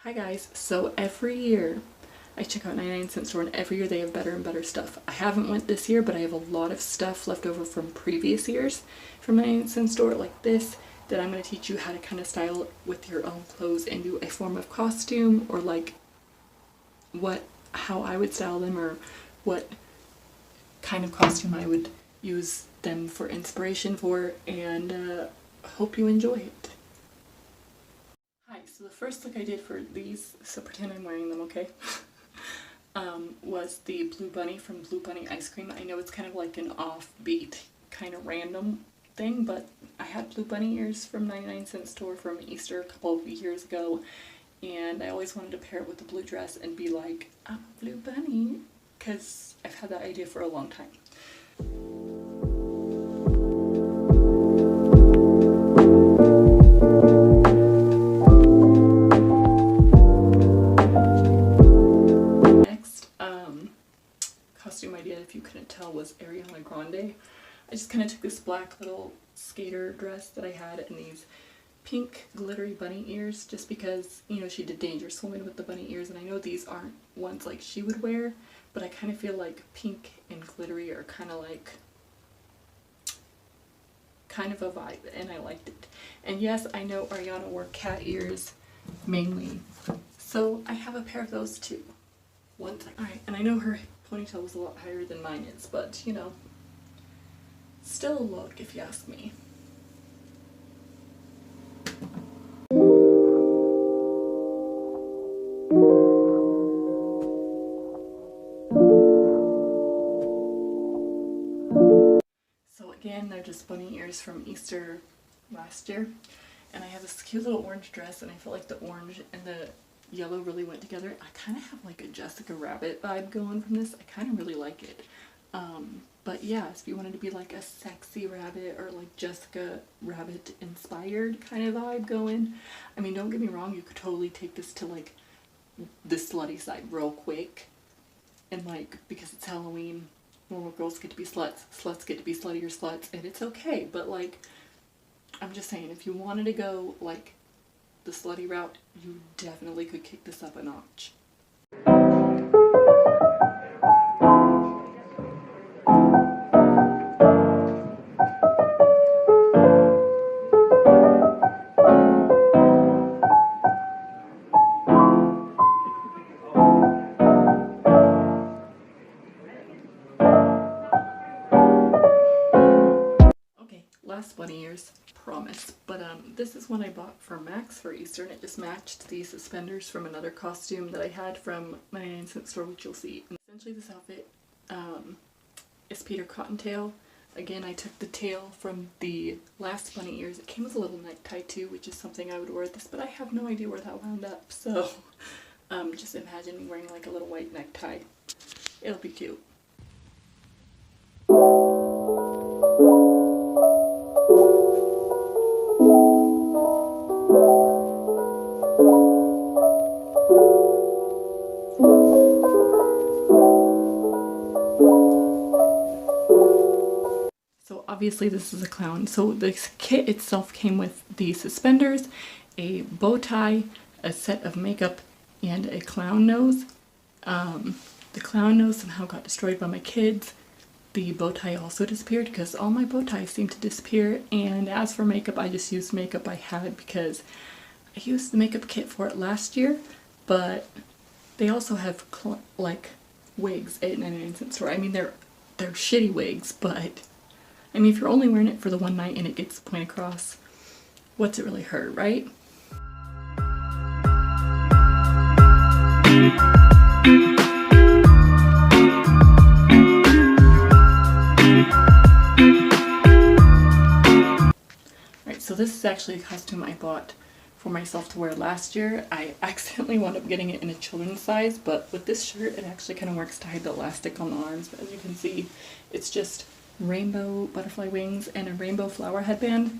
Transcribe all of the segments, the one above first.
Hi guys, so every year I check out 99-cent store and every year they have better and better stuff. I haven't went this year, but I have a lot of stuff left over from previous years from 99-cent store like this that I'm going to teach you how to kind of style with your own clothes and do a form of costume, or like how I would style them, or what kind of costume I would use them for inspiration for, and hope you enjoy it. Hi, so the first look I did for these, so pretend I'm wearing them, okay? Was the Blue Bunny from Blue Bunny Ice Cream. I know it's kind of like an offbeat, kind of random thing, but I had Blue Bunny ears from 99-cent store from Easter a couple of years ago, and I always wanted to pair it with a blue dress and be like, I'm a Blue Bunny, because I've had that idea for a long time. Costume idea, if you couldn't tell, was Ariana Grande. I just kind of took this black little skater dress that I had and these pink glittery bunny ears, just because, you know, she did Dangerous Woman with the bunny ears, and I know these aren't ones like she would wear, but I kind of feel like pink and glittery are kind of a vibe, and I liked it. And yes, I know Ariana wore cat ears mainly, so I have a pair of those too. One thing. Alright, and I know her ponytail was a lot higher than mine is, but you know, still a look if you ask me. So again, they're just bunny ears from Easter last year, and I have this cute little orange dress, and I felt like the orange and the yellow really went together. I kind of have like a Jessica Rabbit vibe going from this. I kind of really like it. But yeah, if you wanted to be like a sexy rabbit or like Jessica Rabbit inspired kind of vibe going, I mean, don't get me wrong, you could totally take this to like the slutty side real quick, and like, because it's Halloween, normal girls get to be sluts, sluts get to be sluttier sluts, and it's okay. But like, I'm just saying, if you wanted to go like the slutty route, you definitely could kick this up a notch. Okay, last bunny ears, promise. But this is one I bought for Max for Easter, and it just matched the suspenders from another costume that I had from my 99-cent store, which you'll see. And essentially this outfit is Peter Cottontail. Again, I took the tail from the last bunny ears. It came with a little necktie too, which is something I would wear with this, but I have no idea where that wound up, so just imagine me wearing like a little white necktie. It'll be cute. So obviously this is a clown. So the kit itself came with the suspenders, a bow tie, a set of makeup, and a clown nose. The clown nose somehow got destroyed by my kids. The bow tie also disappeared because all my bow ties seem to disappear. And as for makeup, I just used makeup I had because I used the makeup kit for it last year, but they also have like wigs at 99-cent store. I mean, they're shitty wigs, but I mean, if you're only wearing it for the one night and it gets the point across, what's it really hurt, right? Alright, so this is actually a costume I bought for myself to wear last year. I accidentally wound up getting it in a children's size, but with this shirt, it actually kind of works to hide the elastic on the arms. But as you can see, it's just rainbow butterfly wings and a rainbow flower headband.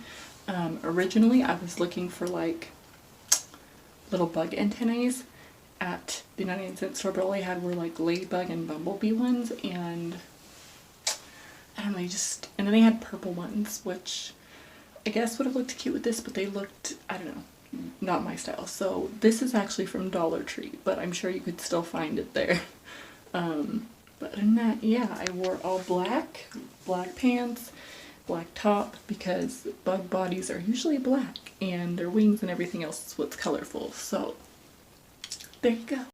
Originally I was looking for like little bug antennae at the 99-cent store, but all I had were like ladybug and bumblebee ones, and I don't know, and then they had purple ones, which I guess would have looked cute with this, but they looked, I don't know, not my style. So this is actually from Dollar Tree, but I'm sure you could still find it there. But other than that, yeah, I wore all black, black pants, black top, because bug bodies are usually black and their wings and everything else is what's colorful. So there you go.